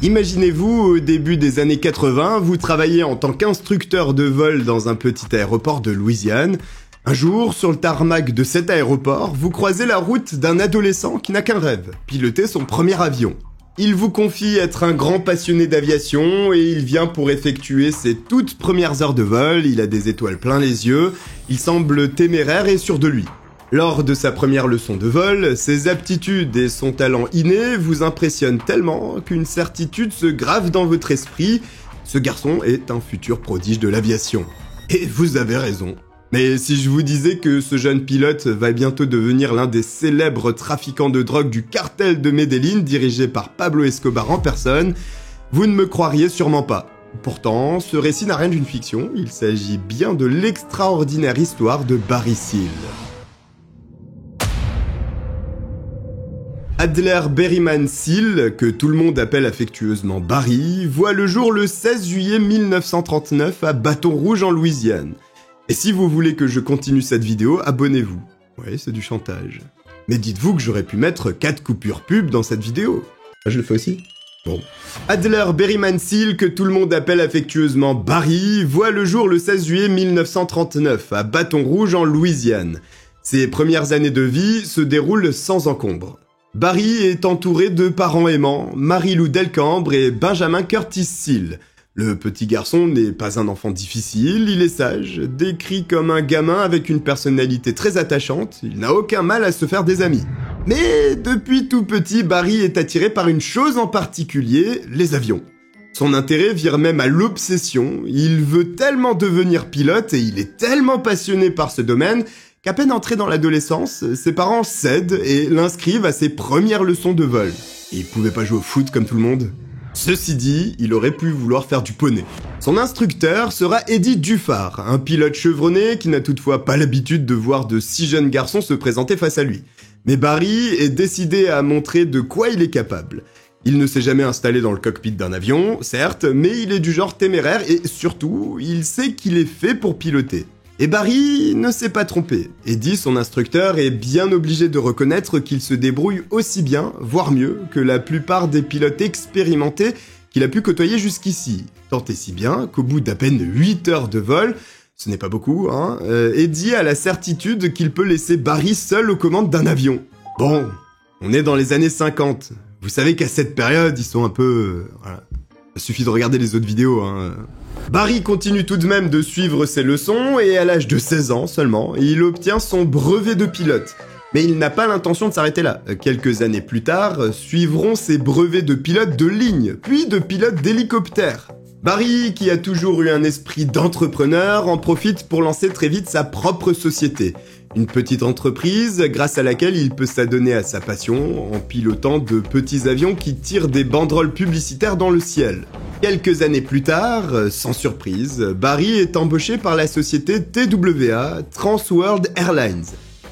Imaginez-vous, au début des années 80, vous travaillez en tant qu'instructeur de vol dans un petit aéroport de Louisiane. Un jour, sur le tarmac de cet aéroport, vous croisez la route d'un adolescent qui n'a qu'un rêve, piloter son premier avion. Il vous confie être un grand passionné d'aviation et il vient pour effectuer ses toutes premières heures de vol, il a des étoiles plein les yeux, il semble téméraire et sûr de lui. Lors de sa première leçon de vol, ses aptitudes et son talent inné vous impressionnent tellement qu'une certitude se grave dans votre esprit, ce garçon est un futur prodige de l'aviation. Et vous avez raison. Mais si je vous disais que ce jeune pilote va bientôt devenir l'un des célèbres trafiquants de drogue du cartel de Medellín dirigé par Pablo Escobar en personne, vous ne me croiriez sûrement pas. Pourtant, ce récit n'a rien d'une fiction, il s'agit bien de l'extraordinaire histoire de Barry Seal. Adler Berryman Seal, que tout le monde appelle affectueusement Barry, voit le jour le 16 juillet 1939 à Bâton Rouge en Louisiane. Et si vous voulez que je continue cette vidéo, abonnez-vous. Ouais, c'est du chantage. Mais dites-vous que j'aurais pu mettre 4 coupures pub dans cette vidéo. Je le fais aussi ? Bon. Adler Berryman Seal, que tout le monde appelle affectueusement Barry, voit le jour le 16 juillet 1939 à Bâton Rouge en Louisiane. Ses premières années de vie se déroulent sans encombre. Barry est entouré de parents aimants, Marie-Lou Delcambre et Benjamin Curtis Seal. Le petit garçon n'est pas un enfant difficile, il est sage, décrit comme un gamin avec une personnalité très attachante, il n'a aucun mal à se faire des amis. Mais depuis tout petit, Barry est attiré par une chose en particulier, les avions. Son intérêt vire même à l'obsession, il veut tellement devenir pilote et il est tellement passionné par ce domaine qu'à peine entré dans l'adolescence, ses parents cèdent et l'inscrivent à ses premières leçons de vol. Il pouvait pas jouer au foot comme tout le monde. Ceci dit, il aurait pu vouloir faire du poney. Son instructeur sera Eddie Dufar, un pilote chevronné qui n'a toutefois pas l'habitude de voir de si jeunes garçons se présenter face à lui. Mais Barry est décidé à montrer de quoi il est capable. Il ne s'est jamais installé dans le cockpit d'un avion, certes, mais il est du genre téméraire et surtout, il sait qu'il est fait pour piloter. Et Barry ne s'est pas trompé. Eddie, son instructeur, est bien obligé de reconnaître qu'il se débrouille aussi bien, voire mieux, que la plupart des pilotes expérimentés qu'il a pu côtoyer jusqu'ici. Tant et si bien qu'au bout d'à peine 8 heures de vol, ce n'est pas beaucoup, hein, Eddie a la certitude qu'il peut laisser Barry seul aux commandes d'un avion. Bon, on est dans les années 50. Vous savez qu'à cette période, ils sont un peu... voilà. Il suffit de regarder les autres vidéos, hein. Barry continue tout de même de suivre ses leçons et à l'âge de 16 ans seulement, il obtient son brevet de pilote. Mais il n'a pas l'intention de s'arrêter là. Quelques années plus tard, suivront ses brevets de pilote de ligne, puis de pilote d'hélicoptère. Barry, qui a toujours eu un esprit d'entrepreneur, en profite pour lancer très vite sa propre société. Une petite entreprise grâce à laquelle il peut s'adonner à sa passion en pilotant de petits avions qui tirent des banderoles publicitaires dans le ciel. Quelques années plus tard, sans surprise, Barry est embauché par la société TWA, Trans World Airlines.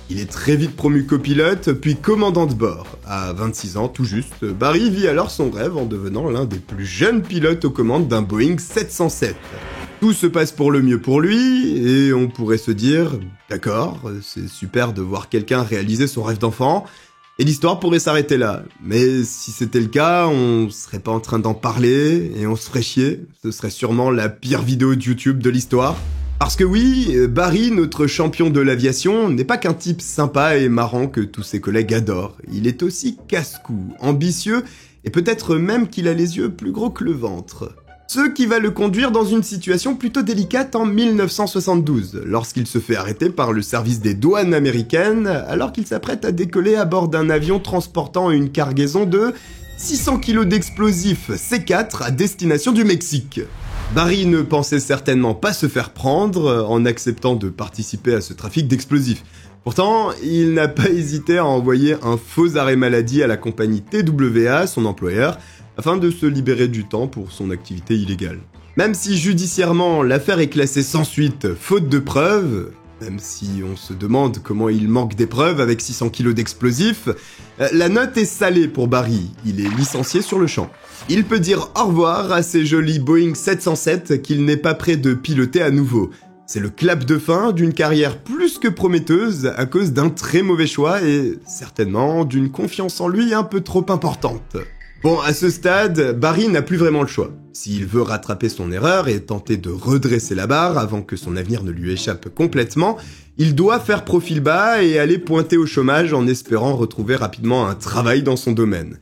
Il est très vite promu copilote, puis commandant de bord. À 26 ans tout juste, Barry vit alors son rêve en devenant l'un des plus jeunes pilotes aux commandes d'un Boeing 707. Tout se passe pour le mieux pour lui, et on pourrait se dire, d'accord, c'est super de voir quelqu'un réaliser son rêve d'enfant, et l'histoire pourrait s'arrêter là. Mais si c'était le cas, on serait pas en train d'en parler, et on se ferait chier. Ce serait sûrement la pire vidéo de YouTube de l'histoire. Parce que oui, Barry, notre champion de l'aviation, n'est pas qu'un type sympa et marrant que tous ses collègues adorent. Il est aussi casse-cou, ambitieux, et peut-être même qu'il a les yeux plus gros que le ventre. Ce qui va le conduire dans une situation plutôt délicate en 1972, lorsqu'il se fait arrêter par le service des douanes américaines, alors qu'il s'apprête à décoller à bord d'un avion transportant une cargaison de 600 kg d'explosifs C4 à destination du Mexique. Barry ne pensait certainement pas se faire prendre en acceptant de participer à ce trafic d'explosifs. Pourtant, il n'a pas hésité à envoyer un faux arrêt maladie à la compagnie TWA, son employeur, afin de se libérer du temps pour son activité illégale. Même si judiciairement l'affaire est classée sans suite, faute de preuves, même si on se demande comment il manque des preuves avec 600 kg d'explosifs, la note est salée pour Barry, il est licencié sur le champ. Il peut dire au revoir à ses jolis Boeing 707 qu'il n'est pas prêt de piloter à nouveau. C'est le clap de fin d'une carrière plus que prometteuse à cause d'un très mauvais choix et certainement d'une confiance en lui un peu trop importante. Bon, à ce stade, Barry n'a plus vraiment le choix. S'il veut rattraper son erreur et tenter de redresser la barre avant que son avenir ne lui échappe complètement, il doit faire profil bas et aller pointer au chômage en espérant retrouver rapidement un travail dans son domaine.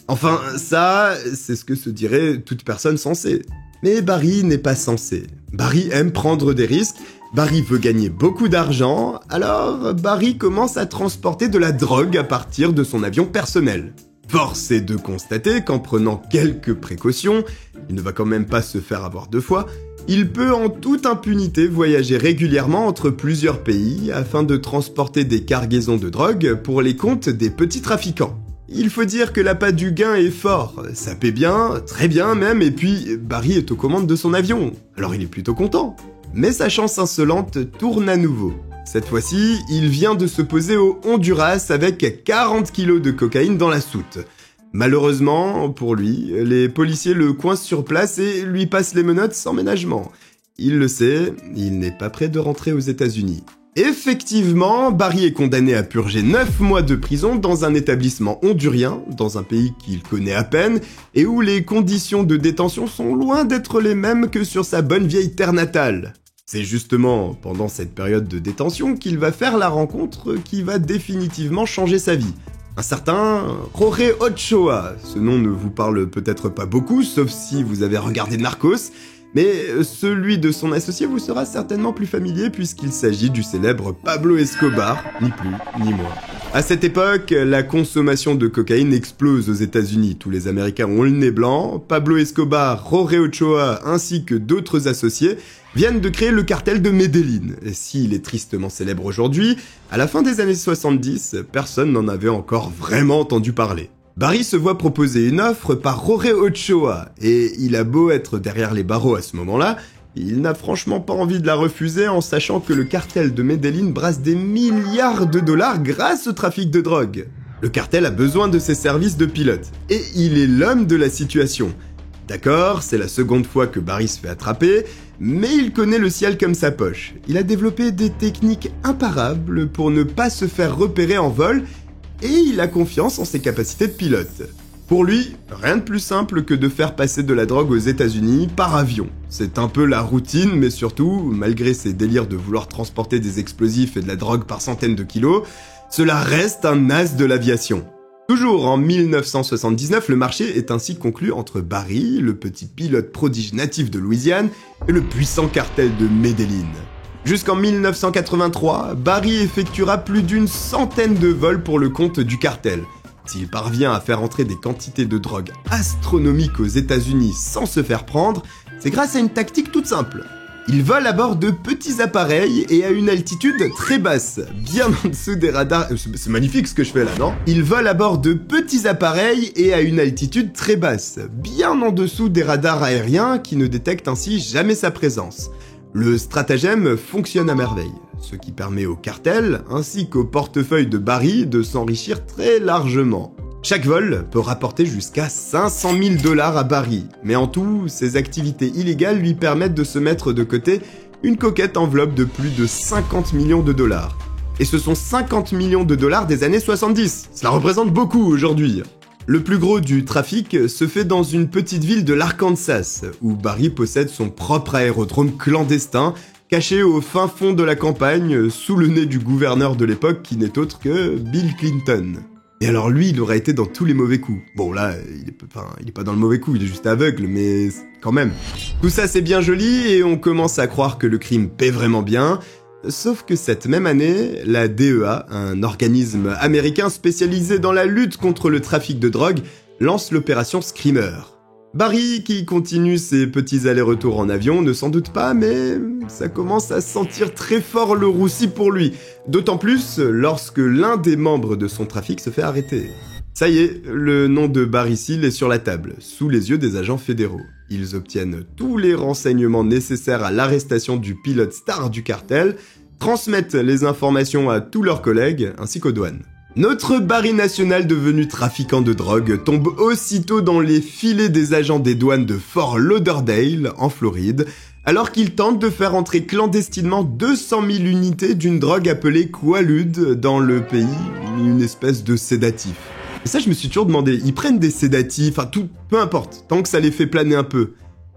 Enfin, ça, c'est ce que se dirait toute personne sensée. Mais Barry n'est pas censé. Barry aime prendre des risques, Barry veut gagner beaucoup d'argent, alors Barry commence à transporter de la drogue à partir de son avion personnel. Force est de constater qu'en prenant quelques précautions, il ne va quand même pas se faire avoir 2 fois, il peut en toute impunité voyager régulièrement entre plusieurs pays afin de transporter des cargaisons de drogue pour les comptes des petits trafiquants. Il faut dire que l'appât du gain est fort, ça paie bien, très bien même, et puis Barry est aux commandes de son avion, alors il est plutôt content. Mais sa chance insolente tourne à nouveau. Cette fois-ci, il vient de se poser au Honduras avec 40 kilos de cocaïne dans la soute. Malheureusement, pour lui, les policiers le coincent sur place et lui passent les menottes sans ménagement. Il le sait, il n'est pas prêt de rentrer aux États-Unis. Effectivement, Barry est condamné à purger 9 mois de prison dans un établissement hondurien, dans un pays qu'il connaît à peine, et où les conditions de détention sont loin d'être les mêmes que sur sa bonne vieille terre natale. C'est justement pendant cette période de détention qu'il va faire la rencontre qui va définitivement changer sa vie. Un certain Jorge Ochoa. Ce nom ne vous parle peut-être pas beaucoup, sauf si vous avez regardé Narcos, mais celui de son associé vous sera certainement plus familier puisqu'il s'agit du célèbre Pablo Escobar, ni plus ni moins. À cette époque, la consommation de cocaïne explose aux États-Unis. Tous les Américains ont le nez blanc. Pablo Escobar, Jorge Ochoa ainsi que d'autres associés viennent de créer le cartel de Medellín. Et s'il est tristement célèbre aujourd'hui, à la fin des années 70, personne n'en avait encore vraiment entendu parler. Barry se voit proposer une offre par Jorge Ochoa, et il a beau être derrière les barreaux à ce moment-là, il n'a franchement pas envie de la refuser en sachant que le cartel de Medellín brasse des milliards de dollars grâce au trafic de drogue. Le cartel a besoin de ses services de pilote, et il est l'homme de la situation. D'accord, c'est la seconde fois que Barry se fait attraper, mais il connaît le ciel comme sa poche. Il a développé des techniques imparables pour ne pas se faire repérer en vol, et il a confiance en ses capacités de pilote. Pour lui, rien de plus simple que de faire passer de la drogue aux États-Unis par avion. C'est un peu la routine, mais surtout, malgré ses délires de vouloir transporter des explosifs et de la drogue par centaines de kilos, cela reste un as de l'aviation. Toujours en 1979, le marché est ainsi conclu entre Barry, le petit pilote prodige natif de Louisiane, et le puissant cartel de Medellín. Jusqu'en 1983, Barry effectuera plus d'une centaine de vols pour le compte du cartel. S'il parvient à faire entrer des quantités de drogue astronomiques aux États-Unis sans se faire prendre, c'est grâce à une tactique toute simple. Il vole à bord de petits appareils et à une altitude très basse, bien en dessous des radars... C'est magnifique ce que je fais là, non? Il vole à bord de petits appareils et à une altitude très basse, bien en dessous des radars aériens qui ne détectent ainsi jamais sa présence. Le stratagème fonctionne à merveille, ce qui permet au cartel, ainsi qu'au portefeuille de Barry, de s'enrichir très largement. Chaque vol peut rapporter jusqu'à 500 000 $ à Barry, mais en tout, ses activités illégales lui permettent de se mettre de côté une coquette enveloppe de plus de 50 millions de $. Et ce sont 50 millions de $ des années 70, cela représente beaucoup aujourd'hui. Le plus gros du trafic se fait dans une petite ville de l'Arkansas, où Barry possède son propre aérodrome clandestin, caché au fin fond de la campagne, sous le nez du gouverneur de l'époque qui n'est autre que Bill Clinton. Et alors lui, il aurait été dans tous les mauvais coups. Bon là, il est pas dans le mauvais coup, il est juste aveugle, mais quand même. Tout ça c'est bien joli et on commence à croire que le crime paie vraiment bien. Sauf que cette même année, la DEA, un organisme américain spécialisé dans la lutte contre le trafic de drogue, lance l'opération Screamer. Barry, qui continue ses petits allers-retours en avion, ne s'en doute pas, mais ça commence à sentir très fort le roussi pour lui. D'autant plus lorsque l'un des membres de son trafic se fait arrêter. Ça y est, le nom de Barry Seal est sur la table, sous les yeux des agents fédéraux. Ils obtiennent tous les renseignements nécessaires à l'arrestation du pilote star du cartel, transmettent les informations à tous leurs collègues, ainsi qu'aux douanes. Notre Barry national devenu trafiquant de drogue tombe aussitôt dans les filets des agents des douanes de Fort Lauderdale, en Floride, alors qu'il tente de faire entrer clandestinement 200 000 unités d'une drogue appelée Quaalude dans le pays, une espèce de sédatif. Et ça, je me suis toujours demandé, ils prennent des sédatifs, enfin tout, peu importe, tant que ça les fait planer un peu.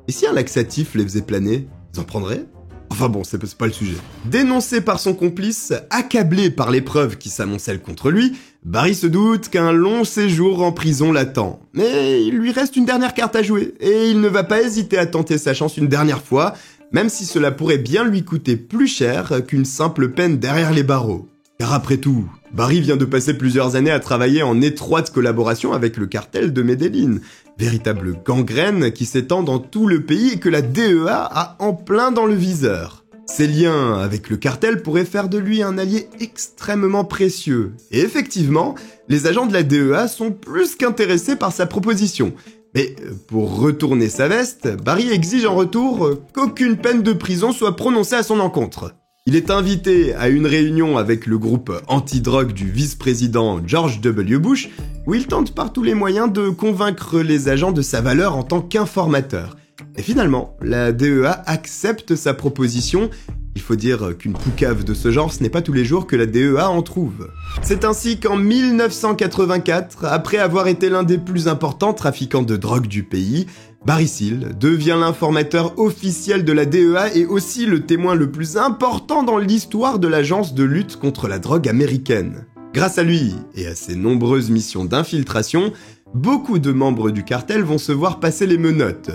Et si un laxatif les faisait planer, ils en prendraient ? Enfin bon, c'est pas le sujet. Dénoncé par son complice, accablé par les preuves qui s'amoncellent contre lui, Barry se doute qu'un long séjour en prison l'attend. Mais il lui reste une dernière carte à jouer, et il ne va pas hésiter à tenter sa chance une dernière fois, même si cela pourrait bien lui coûter plus cher qu'une simple peine derrière les barreaux. Car après tout, Barry vient de passer plusieurs années à travailler en étroite collaboration avec le cartel de Medellín, véritable gangrène qui s'étend dans tout le pays et que la DEA a en plein dans le viseur. Ses liens avec le cartel pourraient faire de lui un allié extrêmement précieux. Et effectivement, les agents de la DEA sont plus qu'intéressés par sa proposition. Mais pour retourner sa veste, Barry exige en retour qu'aucune peine de prison soit prononcée à son encontre. Il est invité à une réunion avec le groupe anti-drogue du vice-président George W. Bush, où il tente par tous les moyens de convaincre les agents de sa valeur en tant qu'informateur. Et finalement, la DEA accepte sa proposition. Il faut dire qu'une poucave de ce genre, ce n'est pas tous les jours que la DEA en trouve. C'est ainsi qu'en 1984, après avoir été l'un des plus importants trafiquants de drogue du pays, Barry Seal devient l'informateur officiel de la DEA et aussi le témoin le plus important dans l'histoire de l'agence de lutte contre la drogue américaine. Grâce à lui et à ses nombreuses missions d'infiltration, beaucoup de membres du cartel vont se voir passer les menottes.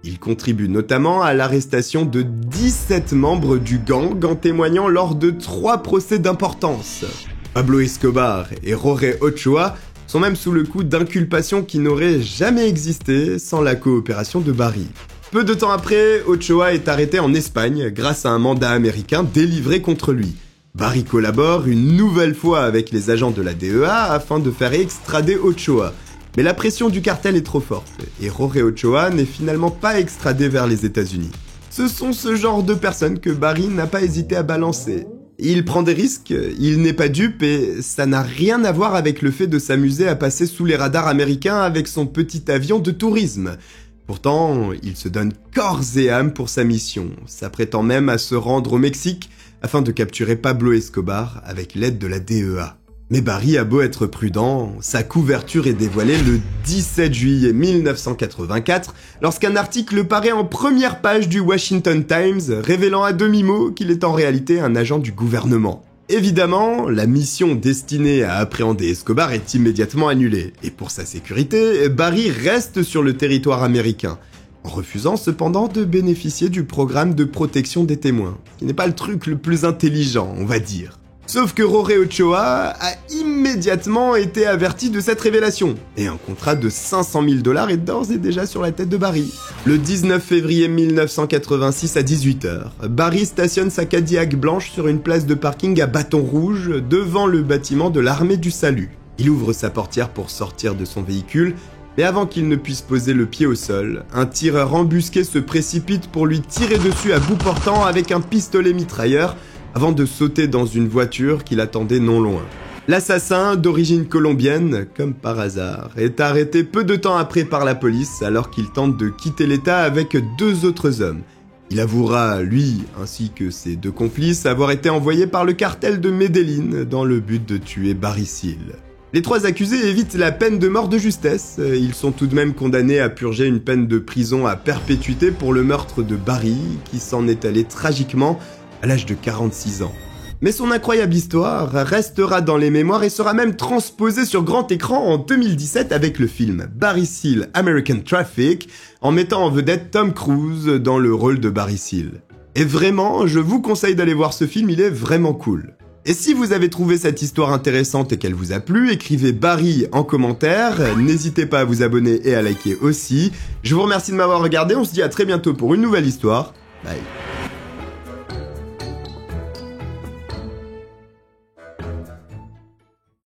Il contribue notamment à l'arrestation de 17 membres du gang en témoignant lors de 3 procès d'importance. Pablo Escobar et Jorge Ochoa sont même sous le coup d'inculpations qui n'auraient jamais existé sans la coopération de Barry. Peu de temps après, Ochoa est arrêté en Espagne grâce à un mandat américain délivré contre lui. Barry collabore une nouvelle fois avec les agents de la DEA afin de faire extrader Ochoa. Mais la pression du cartel est trop forte, et Jorge Ochoa n'est finalement pas extradé vers les États-Unis. Ce sont ce genre de personnes que Barry n'a pas hésité à balancer. Il prend des risques, il n'est pas dupe, et ça n'a rien à voir avec le fait de s'amuser à passer sous les radars américains avec son petit avion de tourisme. Pourtant, il se donne corps et âme pour sa mission, s'apprêtant même à se rendre au Mexique afin de capturer Pablo Escobar avec l'aide de la DEA. Mais Barry a beau être prudent, sa couverture est dévoilée le 17 juillet 1984 lorsqu'un article paraît en première page du Washington Times révélant à demi-mot qu'il est en réalité un agent du gouvernement. Évidemment, la mission destinée à appréhender Escobar est immédiatement annulée, et pour sa sécurité, Barry reste sur le territoire américain, en refusant cependant de bénéficier du programme de protection des témoins, qui n'est pas le truc le plus intelligent, on va dire. Sauf que Jorge Ochoa a immédiatement été averti de cette révélation, et un contrat de 500 000 $ est d'ores et déjà sur la tête de Barry. Le 19 février 1986 à 18h, Barry stationne sa Cadillac blanche sur une place de parking à Baton Rouge, devant le bâtiment de l'Armée du Salut. Il ouvre sa portière pour sortir de son véhicule, mais avant qu'il ne puisse poser le pied au sol, un tireur embusqué se précipite pour lui tirer dessus à bout portant avec un pistolet mitrailleur, avant de sauter dans une voiture qui l'attendait non loin. L'assassin, d'origine colombienne, comme par hasard, est arrêté peu de temps après par la police alors qu'il tente de quitter l'État avec 2 autres hommes. Il avouera, lui, ainsi que ses 2 complices, avoir été envoyés par le cartel de Medellín dans le but de tuer Barry Seal. Les 3 accusés évitent la peine de mort de justesse. Ils sont tout de même condamnés à purger une peine de prison à perpétuité pour le meurtre de Barry, qui s'en est allé tragiquement à l'âge de 46 ans. Mais son incroyable histoire restera dans les mémoires et sera même transposée sur grand écran en 2017 avec le film Barry Seal American Traffic, en mettant en vedette Tom Cruise dans le rôle de Barry Seal. Et vraiment, je vous conseille d'aller voir ce film, il est vraiment cool. Et si vous avez trouvé cette histoire intéressante et qu'elle vous a plu, écrivez Barry en commentaire, n'hésitez pas à vous abonner et à liker aussi. Je vous remercie de m'avoir regardé, on se dit à très bientôt pour une nouvelle histoire. Bye.